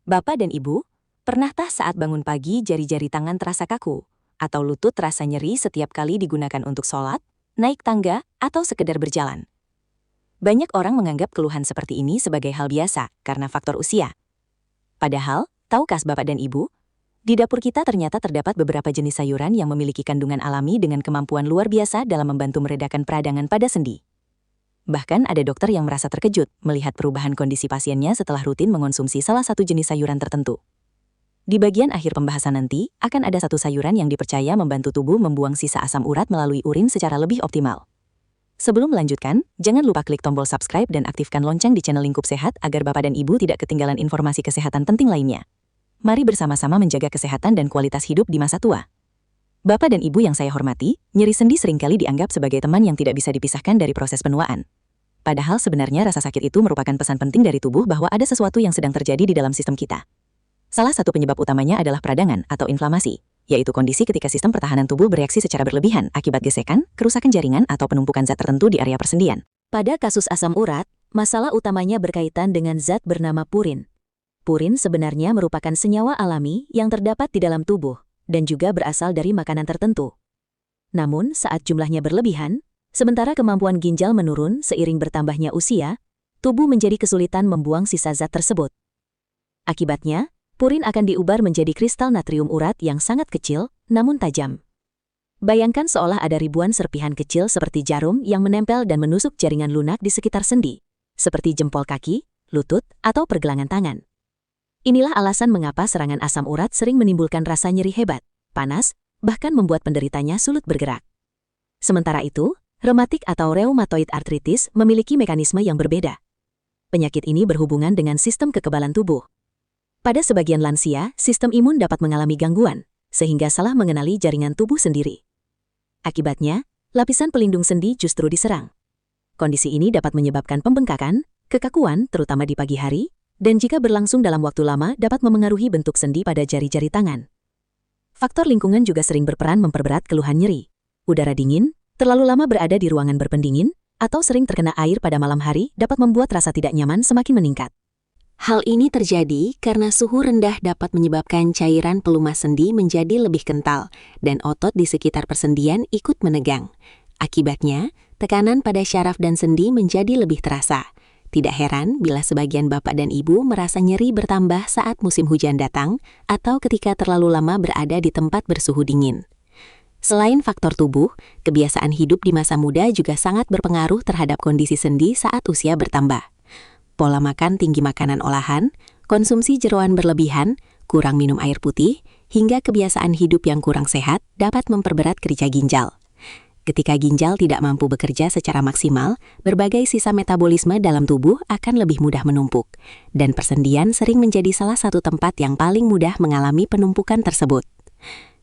Bapak dan Ibu, pernahkah saat bangun pagi jari-jari tangan terasa kaku, atau lutut terasa nyeri setiap kali digunakan untuk sholat, naik tangga, atau sekedar berjalan? Banyak orang menganggap keluhan seperti ini sebagai hal biasa karena faktor usia. Padahal, tahukah Bapak dan Ibu, di dapur kita ternyata terdapat beberapa jenis sayuran yang memiliki kandungan alami dengan kemampuan luar biasa dalam membantu meredakan peradangan pada sendi. Bahkan ada dokter yang merasa terkejut melihat perubahan kondisi pasiennya setelah rutin mengonsumsi salah satu jenis sayuran tertentu. Di bagian akhir pembahasan nanti, akan ada satu sayuran yang dipercaya membantu tubuh membuang sisa asam urat melalui urin secara lebih optimal. Sebelum melanjutkan, jangan lupa klik tombol subscribe dan aktifkan lonceng di channel Lingkup Sehat agar Bapak dan Ibu tidak ketinggalan informasi kesehatan penting lainnya. Mari bersama-sama menjaga kesehatan dan kualitas hidup di masa tua. Bapak dan Ibu yang saya hormati, nyeri sendi seringkali dianggap sebagai teman yang tidak bisa dipisahkan dari proses penuaan. Padahal sebenarnya rasa sakit itu merupakan pesan penting dari tubuh bahwa ada sesuatu yang sedang terjadi di dalam sistem kita. Salah satu penyebab utamanya adalah peradangan atau inflamasi, yaitu kondisi ketika sistem pertahanan tubuh bereaksi secara berlebihan akibat gesekan, kerusakan jaringan, atau penumpukan zat tertentu di area persendian. Pada kasus asam urat, masalah utamanya berkaitan dengan zat bernama purin. Purin sebenarnya merupakan senyawa alami yang terdapat di dalam tubuh dan juga berasal dari makanan tertentu. Namun, saat jumlahnya berlebihan, sementara kemampuan ginjal menurun seiring bertambahnya usia, tubuh menjadi kesulitan membuang sisa zat tersebut. Akibatnya, purin akan diubar menjadi kristal natrium urat yang sangat kecil, namun tajam. Bayangkan seolah ada ribuan serpihan kecil seperti jarum yang menempel dan menusuk jaringan lunak di sekitar sendi, seperti jempol kaki, lutut, atau pergelangan tangan. Inilah alasan mengapa serangan asam urat sering menimbulkan rasa nyeri hebat, panas, bahkan membuat penderitanya sulit bergerak. Sementara itu, reumatik atau rheumatoid arthritis memiliki mekanisme yang berbeda. Penyakit ini berhubungan dengan sistem kekebalan tubuh. Pada sebagian lansia, sistem imun dapat mengalami gangguan, sehingga salah mengenali jaringan tubuh sendiri. Akibatnya, lapisan pelindung sendi justru diserang. Kondisi ini dapat menyebabkan pembengkakan, kekakuan terutama di pagi hari, dan jika berlangsung dalam waktu lama dapat memengaruhi bentuk sendi pada jari-jari tangan. Faktor lingkungan juga sering berperan memperberat keluhan nyeri. Udara dingin, terlalu lama berada di ruangan berpendingin, atau sering terkena air pada malam hari dapat membuat rasa tidak nyaman semakin meningkat. Hal ini terjadi karena suhu rendah dapat menyebabkan cairan pelumas sendi menjadi lebih kental dan otot di sekitar persendian ikut menegang. Akibatnya, tekanan pada syaraf dan sendi menjadi lebih terasa. Tidak heran bila sebagian bapak dan ibu merasa nyeri bertambah saat musim hujan datang atau ketika terlalu lama berada di tempat bersuhu dingin. Selain faktor tubuh, kebiasaan hidup di masa muda juga sangat berpengaruh terhadap kondisi sendi saat usia bertambah. Pola makan tinggi makanan olahan, konsumsi jeroan berlebihan, kurang minum air putih, hingga kebiasaan hidup yang kurang sehat dapat memperberat kerja ginjal. Ketika ginjal tidak mampu bekerja secara maksimal, berbagai sisa metabolisme dalam tubuh akan lebih mudah menumpuk, dan persendian sering menjadi salah satu tempat yang paling mudah mengalami penumpukan tersebut.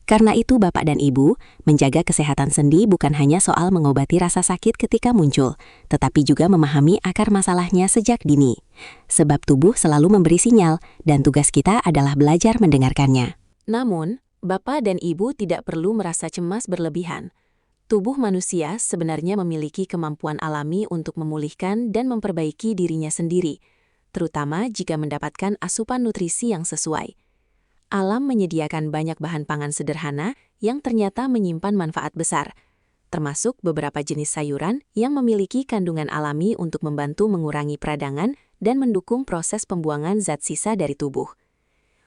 Karena itu Bapak dan Ibu, menjaga kesehatan sendi bukan hanya soal mengobati rasa sakit ketika muncul, tetapi juga memahami akar masalahnya sejak dini. Sebab tubuh selalu memberi sinyal, dan tugas kita adalah belajar mendengarkannya. Namun, Bapak dan Ibu tidak perlu merasa cemas berlebihan. Tubuh manusia sebenarnya memiliki kemampuan alami untuk memulihkan dan memperbaiki dirinya sendiri, terutama jika mendapatkan asupan nutrisi yang sesuai. Alam menyediakan banyak bahan pangan sederhana yang ternyata menyimpan manfaat besar, termasuk beberapa jenis sayuran yang memiliki kandungan alami untuk membantu mengurangi peradangan dan mendukung proses pembuangan zat sisa dari tubuh.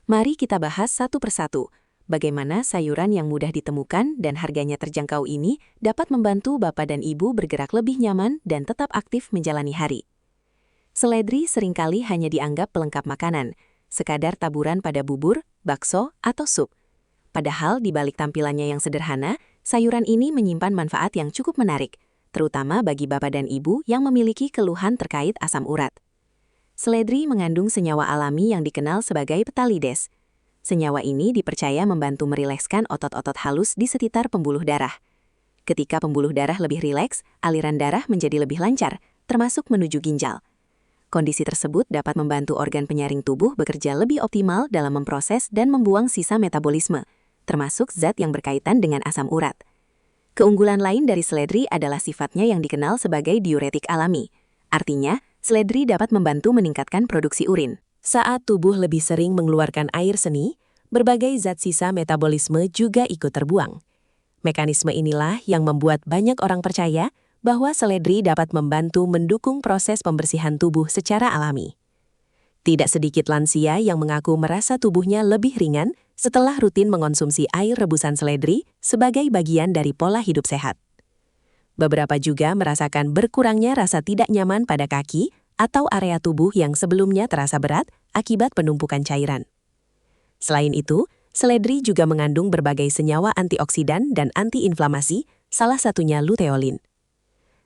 Mari kita bahas satu persatu. Bagaimana sayuran yang mudah ditemukan dan harganya terjangkau ini dapat membantu Bapak dan Ibu bergerak lebih nyaman dan tetap aktif menjalani hari. Seledri seringkali hanya dianggap pelengkap makanan, sekadar taburan pada bubur, bakso, atau sup. Padahal di balik tampilannya yang sederhana, sayuran ini menyimpan manfaat yang cukup menarik, terutama bagi Bapak dan Ibu yang memiliki keluhan terkait asam urat. Seledri mengandung senyawa alami yang dikenal sebagai petalides. Senyawa ini dipercaya membantu merilekskan otot-otot halus di sekitar pembuluh darah. Ketika pembuluh darah lebih rileks, aliran darah menjadi lebih lancar, termasuk menuju ginjal. Kondisi tersebut dapat membantu organ penyaring tubuh bekerja lebih optimal dalam memproses dan membuang sisa metabolisme, termasuk zat yang berkaitan dengan asam urat. Keunggulan lain dari seledri adalah sifatnya yang dikenal sebagai diuretik alami. Artinya, seledri dapat membantu meningkatkan produksi urin. Saat tubuh lebih sering mengeluarkan air seni, berbagai zat sisa metabolisme juga ikut terbuang. Mekanisme inilah yang membuat banyak orang percaya bahwa seledri dapat membantu mendukung proses pembersihan tubuh secara alami. Tidak sedikit lansia yang mengaku merasa tubuhnya lebih ringan setelah rutin mengonsumsi air rebusan seledri sebagai bagian dari pola hidup sehat. Beberapa juga merasakan berkurangnya rasa tidak nyaman pada kaki atau area tubuh yang sebelumnya terasa berat akibat penumpukan cairan. Selain itu, seledri juga mengandung berbagai senyawa antioksidan dan antiinflamasi, salah satunya luteolin.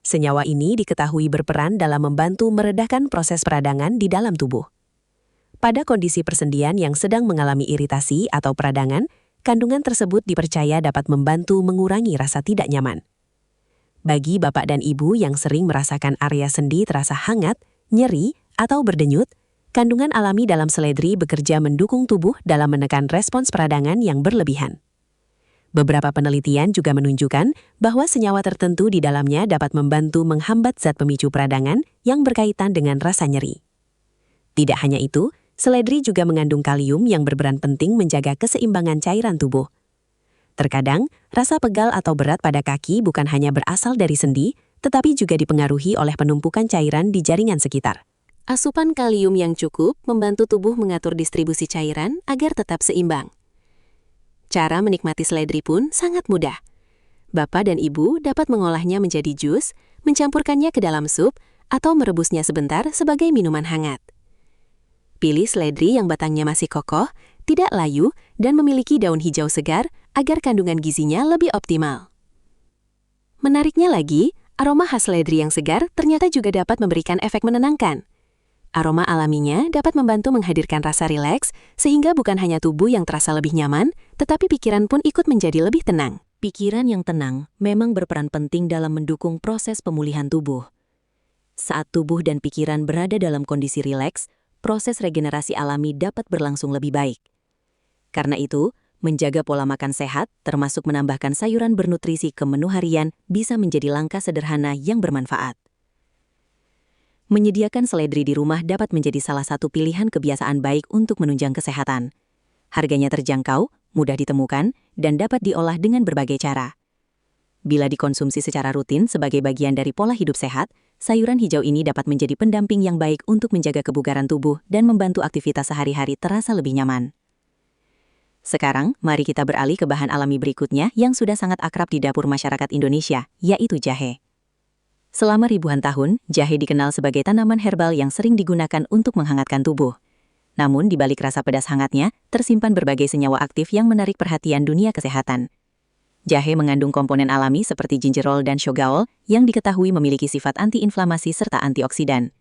Senyawa ini diketahui berperan dalam membantu meredakan proses peradangan di dalam tubuh. Pada kondisi persendian yang sedang mengalami iritasi atau peradangan, kandungan tersebut dipercaya dapat membantu mengurangi rasa tidak nyaman. Bagi bapak dan ibu yang sering merasakan area sendi terasa hangat, nyeri, atau berdenyut, kandungan alami dalam seledri bekerja mendukung tubuh dalam menekan respons peradangan yang berlebihan. Beberapa penelitian juga menunjukkan bahwa senyawa tertentu di dalamnya dapat membantu menghambat zat pemicu peradangan yang berkaitan dengan rasa nyeri. Tidak hanya itu, seledri juga mengandung kalium yang berperan penting menjaga keseimbangan cairan tubuh. Terkadang, rasa pegal atau berat pada kaki bukan hanya berasal dari sendi, tetapi juga dipengaruhi oleh penumpukan cairan di jaringan sekitar. Asupan kalium yang cukup membantu tubuh mengatur distribusi cairan agar tetap seimbang. Cara menikmati seledri pun sangat mudah. Bapak dan ibu dapat mengolahnya menjadi jus, mencampurkannya ke dalam sup, atau merebusnya sebentar sebagai minuman hangat. Pilih seledri yang batangnya masih kokoh, tidak layu, dan memiliki daun hijau segar agar kandungan gizinya lebih optimal. Menariknya lagi, aroma khas seledri yang segar ternyata juga dapat memberikan efek menenangkan. Aroma alaminya dapat membantu menghadirkan rasa rileks, sehingga bukan hanya tubuh yang terasa lebih nyaman, tetapi pikiran pun ikut menjadi lebih tenang. Pikiran yang tenang memang berperan penting dalam mendukung proses pemulihan tubuh. Saat tubuh dan pikiran berada dalam kondisi rileks, proses regenerasi alami dapat berlangsung lebih baik. Karena itu, menjaga pola makan sehat, termasuk menambahkan sayuran bernutrisi ke menu harian, bisa menjadi langkah sederhana yang bermanfaat. Menyediakan seledri di rumah dapat menjadi salah satu pilihan kebiasaan baik untuk menunjang kesehatan. Harganya terjangkau, mudah ditemukan, dan dapat diolah dengan berbagai cara. Bila dikonsumsi secara rutin sebagai bagian dari pola hidup sehat, sayuran hijau ini dapat menjadi pendamping yang baik untuk menjaga kebugaran tubuh dan membantu aktivitas sehari-hari terasa lebih nyaman. Sekarang, mari kita beralih ke bahan alami berikutnya yang sudah sangat akrab di dapur masyarakat Indonesia, yaitu jahe. Selama ribuan tahun, jahe dikenal sebagai tanaman herbal yang sering digunakan untuk menghangatkan tubuh. Namun, di balik rasa pedas hangatnya, tersimpan berbagai senyawa aktif yang menarik perhatian dunia kesehatan. Jahe mengandung komponen alami seperti gingerol dan shogaol yang diketahui memiliki sifat antiinflamasi serta antioksidan.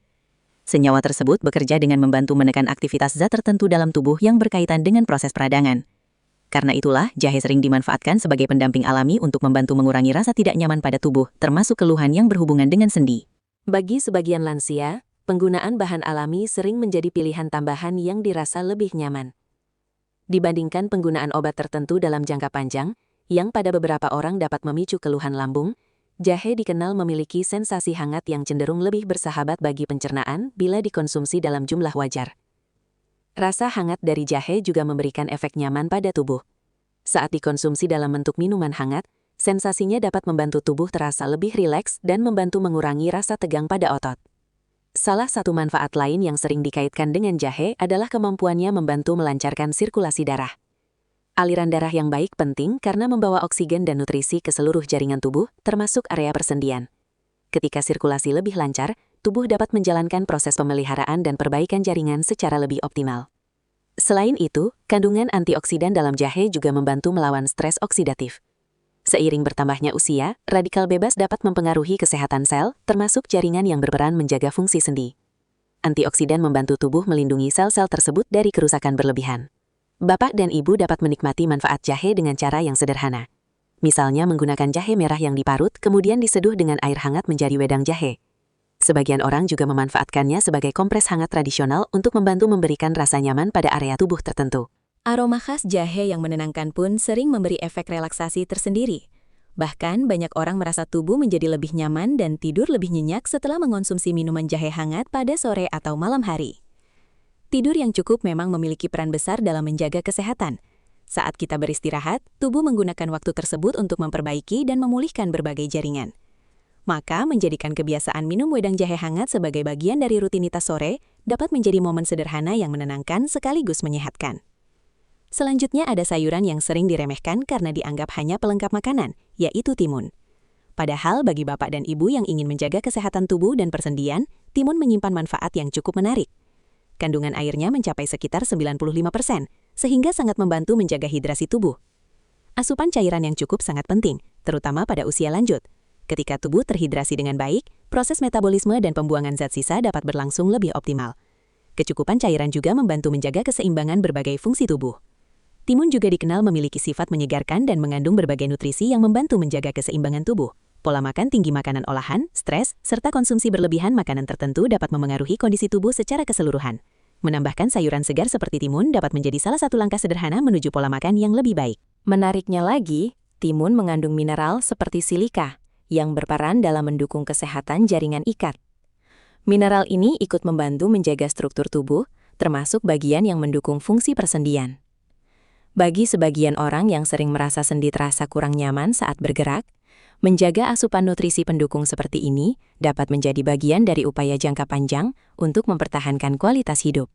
Senyawa tersebut bekerja dengan membantu menekan aktivitas zat tertentu dalam tubuh yang berkaitan dengan proses peradangan. Karena itulah, jahe sering dimanfaatkan sebagai pendamping alami untuk membantu mengurangi rasa tidak nyaman pada tubuh, termasuk keluhan yang berhubungan dengan sendi. Bagi sebagian lansia, penggunaan bahan alami sering menjadi pilihan tambahan yang dirasa lebih nyaman. Dibandingkan penggunaan obat tertentu dalam jangka panjang, yang pada beberapa orang dapat memicu keluhan lambung, jahe dikenal memiliki sensasi hangat yang cenderung lebih bersahabat bagi pencernaan bila dikonsumsi dalam jumlah wajar. Rasa hangat dari jahe juga memberikan efek nyaman pada tubuh. Saat dikonsumsi dalam bentuk minuman hangat, sensasinya dapat membantu tubuh terasa lebih rileks dan membantu mengurangi rasa tegang pada otot. Salah satu manfaat lain yang sering dikaitkan dengan jahe adalah kemampuannya membantu melancarkan sirkulasi darah. Aliran darah yang baik penting karena membawa oksigen dan nutrisi ke seluruh jaringan tubuh, termasuk area persendian. Ketika sirkulasi lebih lancar, tubuh dapat menjalankan proses pemeliharaan dan perbaikan jaringan secara lebih optimal. Selain itu, kandungan antioksidan dalam jahe juga membantu melawan stres oksidatif. Seiring bertambahnya usia, radikal bebas dapat mempengaruhi kesehatan sel, termasuk jaringan yang berperan menjaga fungsi sendi. Antioksidan membantu tubuh melindungi sel-sel tersebut dari kerusakan berlebihan. Bapak dan ibu dapat menikmati manfaat jahe dengan cara yang sederhana. Misalnya menggunakan jahe merah yang diparut, kemudian diseduh dengan air hangat menjadi wedang jahe. Sebagian orang juga memanfaatkannya sebagai kompres hangat tradisional untuk membantu memberikan rasa nyaman pada area tubuh tertentu. Aroma khas jahe yang menenangkan pun sering memberi efek relaksasi tersendiri. Bahkan, banyak orang merasa tubuh menjadi lebih nyaman dan tidur lebih nyenyak setelah mengonsumsi minuman jahe hangat pada sore atau malam hari. Tidur yang cukup memang memiliki peran besar dalam menjaga kesehatan. Saat kita beristirahat, tubuh menggunakan waktu tersebut untuk memperbaiki dan memulihkan berbagai jaringan. Maka, menjadikan kebiasaan minum wedang jahe hangat sebagai bagian dari rutinitas sore dapat menjadi momen sederhana yang menenangkan sekaligus menyehatkan. Selanjutnya ada sayuran yang sering diremehkan karena dianggap hanya pelengkap makanan, yaitu timun. Padahal bagi bapak dan ibu yang ingin menjaga kesehatan tubuh dan persendian, timun menyimpan manfaat yang cukup menarik. Kandungan airnya mencapai sekitar 95%, sehingga sangat membantu menjaga hidrasi tubuh. Asupan cairan yang cukup sangat penting, terutama pada usia lanjut. Ketika tubuh terhidrasi dengan baik, proses metabolisme dan pembuangan zat sisa dapat berlangsung lebih optimal. Kecukupan cairan juga membantu menjaga keseimbangan berbagai fungsi tubuh. Timun juga dikenal memiliki sifat menyegarkan dan mengandung berbagai nutrisi yang membantu menjaga keseimbangan tubuh. Pola makan tinggi makanan olahan, stres, serta konsumsi berlebihan makanan tertentu dapat memengaruhi kondisi tubuh secara keseluruhan. Menambahkan sayuran segar seperti timun dapat menjadi salah satu langkah sederhana menuju pola makan yang lebih baik. Menariknya lagi, timun mengandung mineral seperti silika, yang berperan dalam mendukung kesehatan jaringan ikat. Mineral ini ikut membantu menjaga struktur tubuh, termasuk bagian yang mendukung fungsi persendian. Bagi sebagian orang yang sering merasa sendi terasa kurang nyaman saat bergerak, menjaga asupan nutrisi pendukung seperti ini dapat menjadi bagian dari upaya jangka panjang untuk mempertahankan kualitas hidup.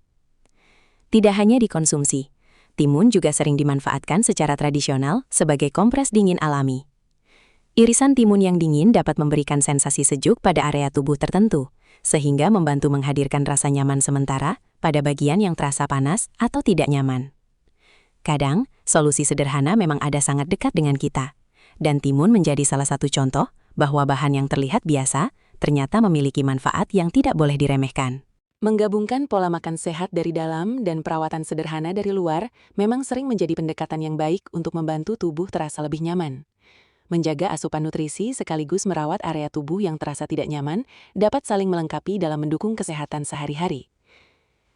Tidak hanya dikonsumsi, timun juga sering dimanfaatkan secara tradisional sebagai kompres dingin alami. Irisan timun yang dingin dapat memberikan sensasi sejuk pada area tubuh tertentu, sehingga membantu menghadirkan rasa nyaman sementara pada bagian yang terasa panas atau tidak nyaman. Kadang, solusi sederhana memang ada sangat dekat dengan kita. Dan timun menjadi salah satu contoh bahwa bahan yang terlihat biasa ternyata memiliki manfaat yang tidak boleh diremehkan. Menggabungkan pola makan sehat dari dalam dan perawatan sederhana dari luar memang sering menjadi pendekatan yang baik untuk membantu tubuh terasa lebih nyaman. Menjaga asupan nutrisi sekaligus merawat area tubuh yang terasa tidak nyaman dapat saling melengkapi dalam mendukung kesehatan sehari-hari.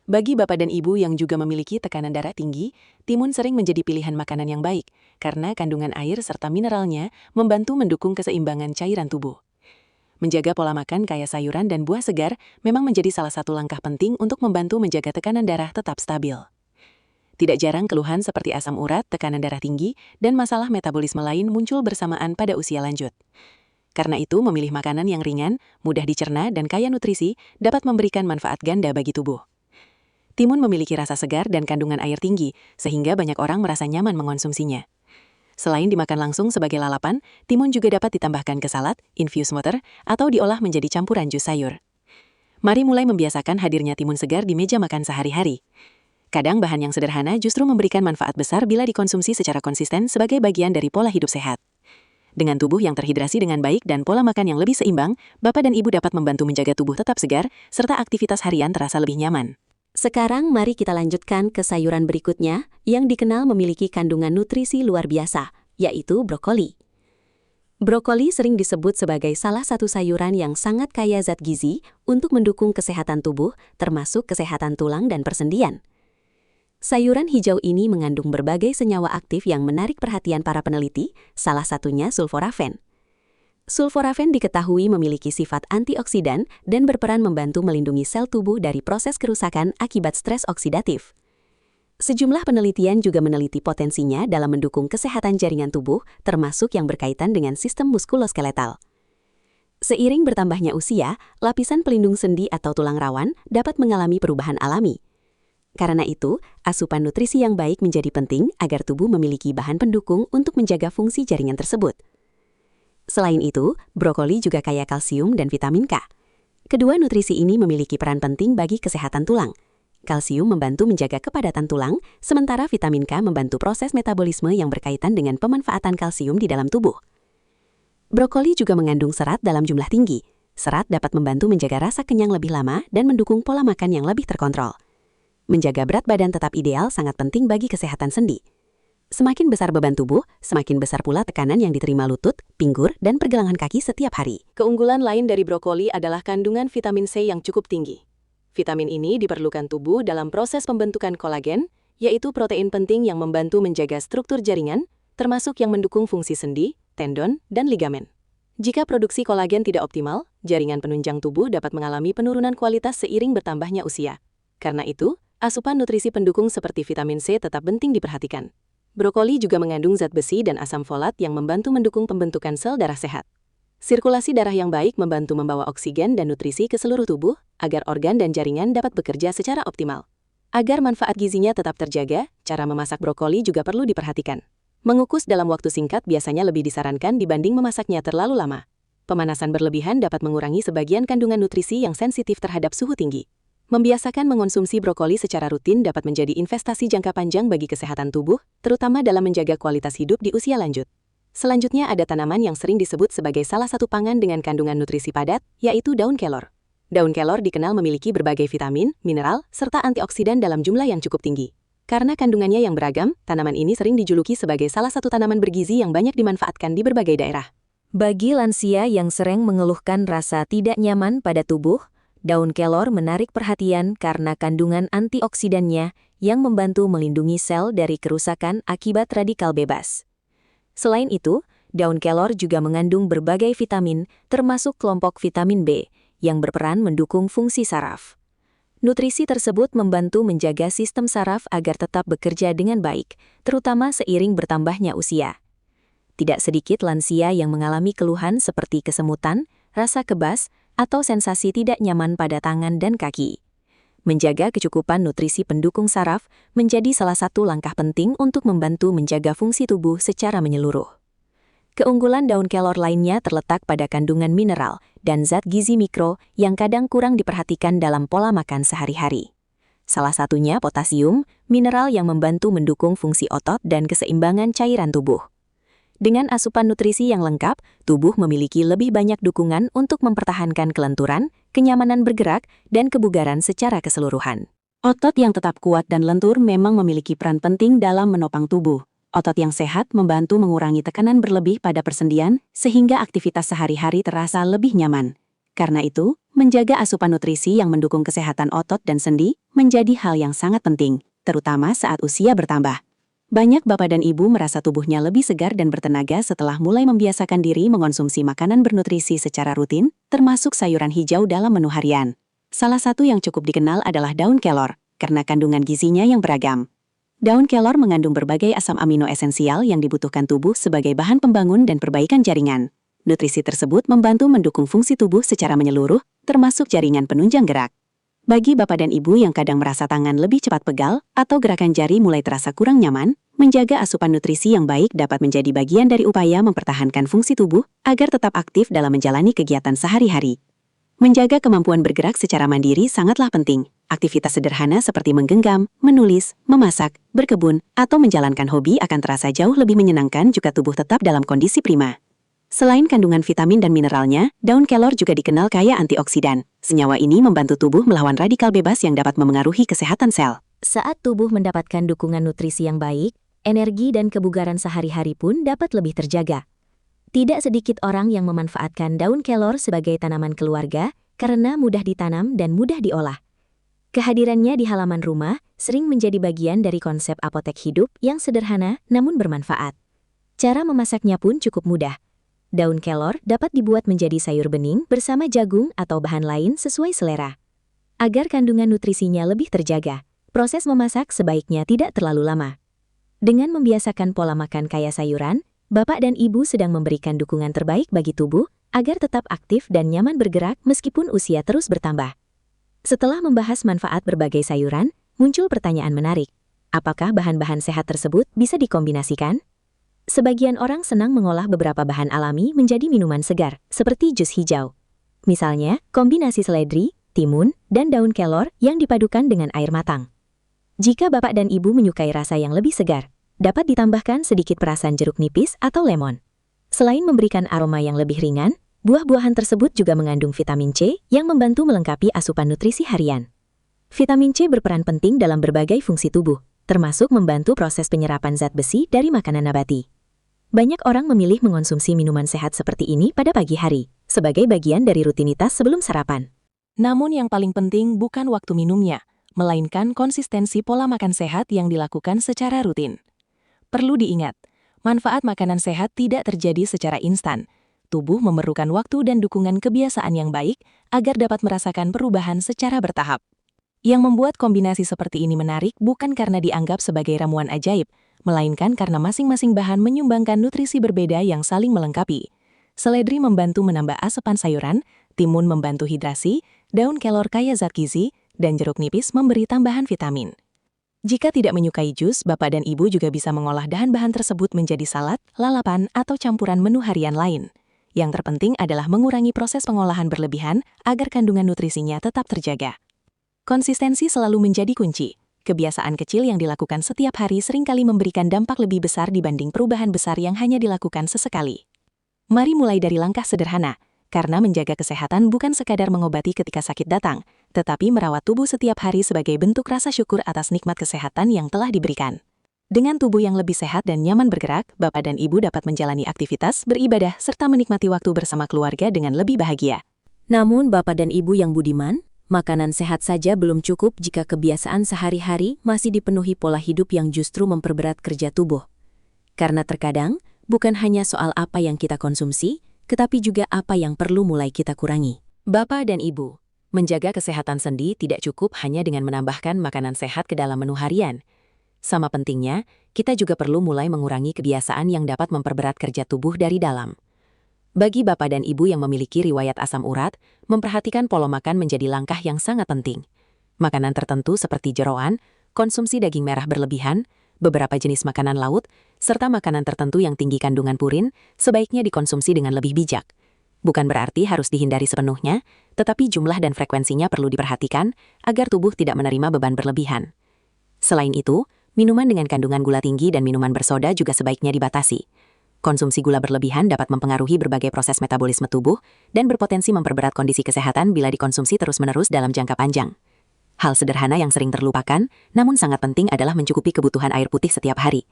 Bagi bapak dan ibu yang juga memiliki tekanan darah tinggi, timun sering menjadi pilihan makanan yang baik karena kandungan air serta mineralnya membantu mendukung keseimbangan cairan tubuh. Menjaga pola makan kaya sayuran dan buah segar memang menjadi salah satu langkah penting untuk membantu menjaga tekanan darah tetap stabil. Tidak jarang keluhan seperti asam urat, tekanan darah tinggi, dan masalah metabolisme lain muncul bersamaan pada usia lanjut. Karena itu, memilih makanan yang ringan, mudah dicerna, dan kaya nutrisi dapat memberikan manfaat ganda bagi tubuh. Timun memiliki rasa segar dan kandungan air tinggi, sehingga banyak orang merasa nyaman mengonsumsinya. Selain dimakan langsung sebagai lalapan, timun juga dapat ditambahkan ke salad, infused water, atau diolah menjadi campuran jus sayur. Mari mulai membiasakan hadirnya timun segar di meja makan sehari-hari. Kadang bahan yang sederhana justru memberikan manfaat besar bila dikonsumsi secara konsisten sebagai bagian dari pola hidup sehat. Dengan tubuh yang terhidrasi dengan baik dan pola makan yang lebih seimbang, bapak dan ibu dapat membantu menjaga tubuh tetap segar, serta aktivitas harian terasa lebih nyaman. Sekarang mari kita lanjutkan ke sayuran berikutnya yang dikenal memiliki kandungan nutrisi luar biasa, yaitu brokoli. Brokoli sering disebut sebagai salah satu sayuran yang sangat kaya zat gizi untuk mendukung kesehatan tubuh, termasuk kesehatan tulang dan persendian. Sayuran hijau ini mengandung berbagai senyawa aktif yang menarik perhatian para peneliti, salah satunya sulforafen. Sulforafen diketahui memiliki sifat antioksidan dan berperan membantu melindungi sel tubuh dari proses kerusakan akibat stres oksidatif. Sejumlah penelitian juga meneliti potensinya dalam mendukung kesehatan jaringan tubuh, termasuk yang berkaitan dengan sistem muskuloskeletal. Seiring bertambahnya usia, lapisan pelindung sendi atau tulang rawan dapat mengalami perubahan alami. Karena itu, asupan nutrisi yang baik menjadi penting agar tubuh memiliki bahan pendukung untuk menjaga fungsi jaringan tersebut. Selain itu, brokoli juga kaya kalsium dan vitamin K. Kedua nutrisi ini memiliki peran penting bagi kesehatan tulang. Kalsium membantu menjaga kepadatan tulang, sementara vitamin K membantu proses metabolisme yang berkaitan dengan pemanfaatan kalsium di dalam tubuh. Brokoli juga mengandung serat dalam jumlah tinggi. Serat dapat membantu menjaga rasa kenyang lebih lama dan mendukung pola makan yang lebih terkontrol. Menjaga berat badan tetap ideal sangat penting bagi kesehatan sendi. Semakin besar beban tubuh, semakin besar pula tekanan yang diterima lutut, pinggul, dan pergelangan kaki setiap hari. Keunggulan lain dari brokoli adalah kandungan vitamin C yang cukup tinggi. Vitamin ini diperlukan tubuh dalam proses pembentukan kolagen, yaitu protein penting yang membantu menjaga struktur jaringan, termasuk yang mendukung fungsi sendi, tendon, dan ligamen. Jika produksi kolagen tidak optimal, jaringan penunjang tubuh dapat mengalami penurunan kualitas seiring bertambahnya usia. Karena itu, Asupan nutrisi pendukung seperti vitamin C tetap penting diperhatikan. Brokoli juga mengandung zat besi dan asam folat yang membantu mendukung pembentukan sel darah sehat. Sirkulasi darah yang baik membantu membawa oksigen dan nutrisi ke seluruh tubuh agar organ dan jaringan dapat bekerja secara optimal. Agar manfaat gizinya tetap terjaga, cara memasak brokoli juga perlu diperhatikan. Mengukus dalam waktu singkat biasanya lebih disarankan dibanding memasaknya terlalu lama. Pemanasan berlebihan dapat mengurangi sebagian kandungan nutrisi yang sensitif terhadap suhu tinggi. Membiasakan mengonsumsi brokoli secara rutin dapat menjadi investasi jangka panjang bagi kesehatan tubuh, terutama dalam menjaga kualitas hidup di usia lanjut. Selanjutnya ada tanaman yang sering disebut sebagai salah satu pangan dengan kandungan nutrisi padat, yaitu daun kelor. Daun kelor dikenal memiliki berbagai vitamin, mineral, serta antioksidan dalam jumlah yang cukup tinggi. Karena kandungannya yang beragam, tanaman ini sering dijuluki sebagai salah satu tanaman bergizi yang banyak dimanfaatkan di berbagai daerah. Bagi lansia yang sering mengeluhkan rasa tidak nyaman pada tubuh, daun kelor menarik perhatian karena kandungan antioksidannya yang membantu melindungi sel dari kerusakan akibat radikal bebas. Selain itu, daun kelor juga mengandung berbagai vitamin, termasuk kelompok vitamin B, yang berperan mendukung fungsi saraf. Nutrisi tersebut membantu menjaga sistem saraf agar tetap bekerja dengan baik, terutama seiring bertambahnya usia. Tidak sedikit lansia yang mengalami keluhan seperti kesemutan, rasa kebas, atau sensasi tidak nyaman pada tangan dan kaki. Menjaga kecukupan nutrisi pendukung saraf menjadi salah satu langkah penting untuk membantu menjaga fungsi tubuh secara menyeluruh. Keunggulan daun kelor lainnya terletak pada kandungan mineral dan zat gizi mikro yang kadang kurang diperhatikan dalam pola makan sehari-hari. Salah satunya potasium, mineral yang membantu mendukung fungsi otot dan keseimbangan cairan tubuh. Dengan asupan nutrisi yang lengkap, tubuh memiliki lebih banyak dukungan untuk mempertahankan kelenturan, kenyamanan bergerak, dan kebugaran secara keseluruhan. Otot yang tetap kuat dan lentur memang memiliki peran penting dalam menopang tubuh. Otot yang sehat membantu mengurangi tekanan berlebih pada persendian, sehingga aktivitas sehari-hari terasa lebih nyaman. Karena itu, menjaga asupan nutrisi yang mendukung kesehatan otot dan sendi menjadi hal yang sangat penting, terutama saat usia bertambah. Banyak bapak dan ibu merasa tubuhnya lebih segar dan bertenaga setelah mulai membiasakan diri mengonsumsi makanan bernutrisi secara rutin, termasuk sayuran hijau dalam menu harian. Salah satu yang cukup dikenal adalah daun kelor, karena kandungan gizinya yang beragam. Daun kelor mengandung berbagai asam amino esensial yang dibutuhkan tubuh sebagai bahan pembangun dan perbaikan jaringan. Nutrisi tersebut membantu mendukung fungsi tubuh secara menyeluruh, termasuk jaringan penunjang gerak. Bagi bapak dan ibu yang kadang merasa tangan lebih cepat pegal atau gerakan jari mulai terasa kurang nyaman, menjaga asupan nutrisi yang baik dapat menjadi bagian dari upaya mempertahankan fungsi tubuh agar tetap aktif dalam menjalani kegiatan sehari-hari. Menjaga kemampuan bergerak secara mandiri sangatlah penting. Aktivitas sederhana seperti menggenggam, menulis, memasak, berkebun, atau menjalankan hobi akan terasa jauh lebih menyenangkan jika tubuh tetap dalam kondisi prima. Selain kandungan vitamin dan mineralnya, daun kelor juga dikenal kaya antioksidan. Senyawa ini membantu tubuh melawan radikal bebas yang dapat memengaruhi kesehatan sel. Saat tubuh mendapatkan dukungan nutrisi yang baik, energi dan kebugaran sehari-hari pun dapat lebih terjaga. Tidak sedikit orang yang memanfaatkan daun kelor sebagai tanaman keluarga karena mudah ditanam dan mudah diolah. Kehadirannya di halaman rumah sering menjadi bagian dari konsep apotek hidup yang sederhana namun bermanfaat. Cara memasaknya pun cukup mudah. Daun kelor dapat dibuat menjadi sayur bening bersama jagung atau bahan lain sesuai selera. Agar kandungan nutrisinya lebih terjaga, proses memasak sebaiknya tidak terlalu lama. Dengan membiasakan pola makan kaya sayuran, bapak dan ibu sedang memberikan dukungan terbaik bagi tubuh agar tetap aktif dan nyaman bergerak meskipun usia terus bertambah. Setelah membahas manfaat berbagai sayuran, muncul pertanyaan menarik. Apakah bahan-bahan sehat tersebut bisa dikombinasikan? Sebagian orang senang mengolah beberapa bahan alami menjadi minuman segar, seperti jus hijau. Misalnya, kombinasi seledri, timun, dan daun kelor yang dipadukan dengan air matang. Jika bapak dan ibu menyukai rasa yang lebih segar, dapat ditambahkan sedikit perasan jeruk nipis atau lemon. Selain memberikan aroma yang lebih ringan, buah-buahan tersebut juga mengandung vitamin C yang membantu melengkapi asupan nutrisi harian. Vitamin C berperan penting dalam berbagai fungsi tubuh, termasuk membantu proses penyerapan zat besi dari makanan nabati. Banyak orang memilih mengonsumsi minuman sehat seperti ini pada pagi hari, sebagai bagian dari rutinitas sebelum sarapan. Namun yang paling penting bukan waktu minumnya, melainkan konsistensi pola makan sehat yang dilakukan secara rutin. Perlu diingat, manfaat makanan sehat tidak terjadi secara instan. Tubuh memerlukan waktu dan dukungan kebiasaan yang baik agar dapat merasakan perubahan secara bertahap. Yang membuat kombinasi seperti ini menarik bukan karena dianggap sebagai ramuan ajaib, melainkan karena masing-masing bahan menyumbangkan nutrisi berbeda yang saling melengkapi. Seledri membantu menambah asupan sayuran, timun membantu hidrasi, daun kelor kaya zat gizi, dan jeruk nipis memberi tambahan vitamin. Jika tidak menyukai jus, Bapak dan Ibu juga bisa mengolah bahan-bahan tersebut menjadi salad, lalapan, atau campuran menu harian lain. Yang terpenting adalah mengurangi proses pengolahan berlebihan agar kandungan nutrisinya tetap terjaga. Konsistensi selalu menjadi kunci. Kebiasaan kecil yang dilakukan setiap hari seringkali memberikan dampak lebih besar dibanding perubahan besar yang hanya dilakukan sesekali. Mari mulai dari langkah sederhana, karena menjaga kesehatan bukan sekadar mengobati ketika sakit datang, tetapi merawat tubuh setiap hari sebagai bentuk rasa syukur atas nikmat kesehatan yang telah diberikan. Dengan tubuh yang lebih sehat dan nyaman bergerak, Bapak dan Ibu dapat menjalani aktivitas, beribadah, serta menikmati waktu bersama keluarga dengan lebih bahagia. Namun Bapak dan Ibu yang budiman, makanan sehat saja belum cukup jika kebiasaan sehari-hari masih dipenuhi pola hidup yang justru memperberat kerja tubuh. Karena terkadang, bukan hanya soal apa yang kita konsumsi, tetapi juga apa yang perlu mulai kita kurangi. Bapak dan Ibu, menjaga kesehatan sendi tidak cukup hanya dengan menambahkan makanan sehat ke dalam menu harian. Sama pentingnya, kita juga perlu mulai mengurangi kebiasaan yang dapat memperberat kerja tubuh dari dalam. Bagi Bapak dan Ibu yang memiliki riwayat asam urat, memperhatikan pola makan menjadi langkah yang sangat penting. Makanan tertentu seperti jeroan, konsumsi daging merah berlebihan, beberapa jenis makanan laut, serta makanan tertentu yang tinggi kandungan purin, sebaiknya dikonsumsi dengan lebih bijak. Bukan berarti harus dihindari sepenuhnya, tetapi jumlah dan frekuensinya perlu diperhatikan agar tubuh tidak menerima beban berlebihan. Selain itu, minuman dengan kandungan gula tinggi dan minuman bersoda juga sebaiknya dibatasi. Konsumsi gula berlebihan dapat mempengaruhi berbagai proses metabolisme tubuh dan berpotensi memperberat kondisi kesehatan bila dikonsumsi terus-menerus dalam jangka panjang. Hal sederhana yang sering terlupakan, namun sangat penting adalah mencukupi kebutuhan air putih setiap hari.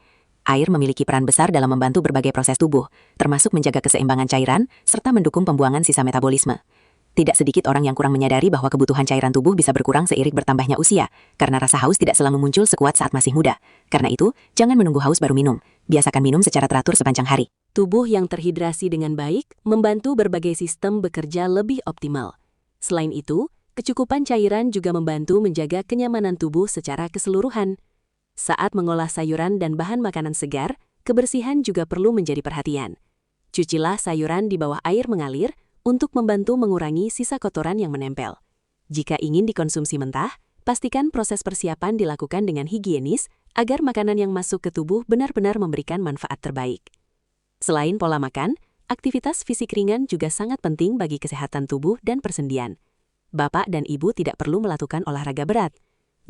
Air memiliki peran besar dalam membantu berbagai proses tubuh, termasuk menjaga keseimbangan cairan, serta mendukung pembuangan sisa metabolisme. Tidak sedikit orang yang kurang menyadari bahwa kebutuhan cairan tubuh bisa berkurang seiring bertambahnya usia, karena rasa haus tidak selalu muncul sekuat saat masih muda. Karena itu, jangan menunggu haus baru minum. Biasakan minum secara teratur sepanjang hari. Tubuh yang terhidrasi dengan baik membantu berbagai sistem bekerja lebih optimal. Selain itu, kecukupan cairan juga membantu menjaga kenyamanan tubuh secara keseluruhan. Saat mengolah sayuran dan bahan makanan segar, kebersihan juga perlu menjadi perhatian. Cucilah sayuran di bawah air mengalir untuk membantu mengurangi sisa kotoran yang menempel. Jika ingin dikonsumsi mentah, pastikan proses persiapan dilakukan dengan higienis agar makanan yang masuk ke tubuh benar-benar memberikan manfaat terbaik. Selain pola makan, aktivitas fisik ringan juga sangat penting bagi kesehatan tubuh dan persendian. Bapak dan Ibu tidak perlu melakukan olahraga berat.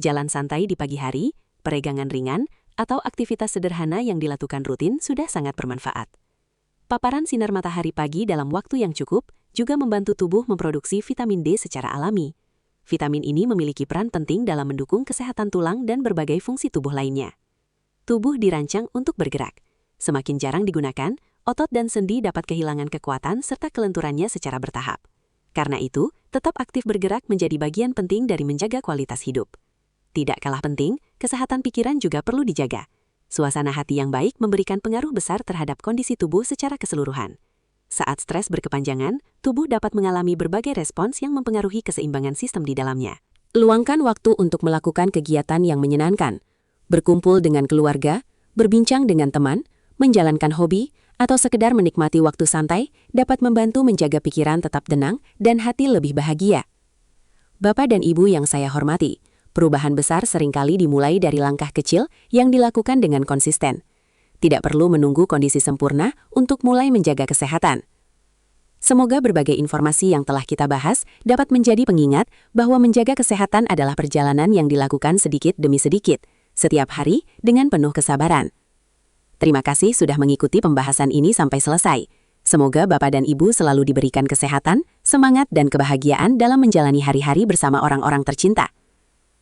Jalan santai di pagi hari, peregangan ringan, atau aktivitas sederhana yang dilakukan rutin sudah sangat bermanfaat. Paparan sinar matahari pagi dalam waktu yang cukup juga membantu tubuh memproduksi vitamin D secara alami. Vitamin ini memiliki peran penting dalam mendukung kesehatan tulang dan berbagai fungsi tubuh lainnya. Tubuh dirancang untuk bergerak. Semakin jarang digunakan, otot dan sendi dapat kehilangan kekuatan serta kelenturannya secara bertahap. Karena itu, tetap aktif bergerak menjadi bagian penting dari menjaga kualitas hidup. Tidak kalah penting, kesehatan pikiran juga perlu dijaga. Suasana hati yang baik memberikan pengaruh besar terhadap kondisi tubuh secara keseluruhan. Saat stres berkepanjangan, tubuh dapat mengalami berbagai respons yang mempengaruhi keseimbangan sistem di dalamnya. Luangkan waktu untuk melakukan kegiatan yang menyenangkan. Berkumpul dengan keluarga, berbincang dengan teman, menjalankan hobi, atau sekedar menikmati waktu santai dapat membantu menjaga pikiran tetap tenang dan hati lebih bahagia. Bapak dan Ibu yang saya hormati, perubahan besar seringkali dimulai dari langkah kecil yang dilakukan dengan konsisten. Tidak perlu menunggu kondisi sempurna untuk mulai menjaga kesehatan. Semoga berbagai informasi yang telah kita bahas dapat menjadi pengingat bahwa menjaga kesehatan adalah perjalanan yang dilakukan sedikit demi sedikit, setiap hari dengan penuh kesabaran. Terima kasih sudah mengikuti pembahasan ini sampai selesai. Semoga Bapak dan Ibu selalu diberikan kesehatan, semangat, dan kebahagiaan dalam menjalani hari-hari bersama orang-orang tercinta.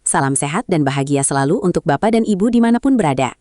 Salam sehat dan bahagia selalu untuk Bapak dan Ibu dimanapun berada.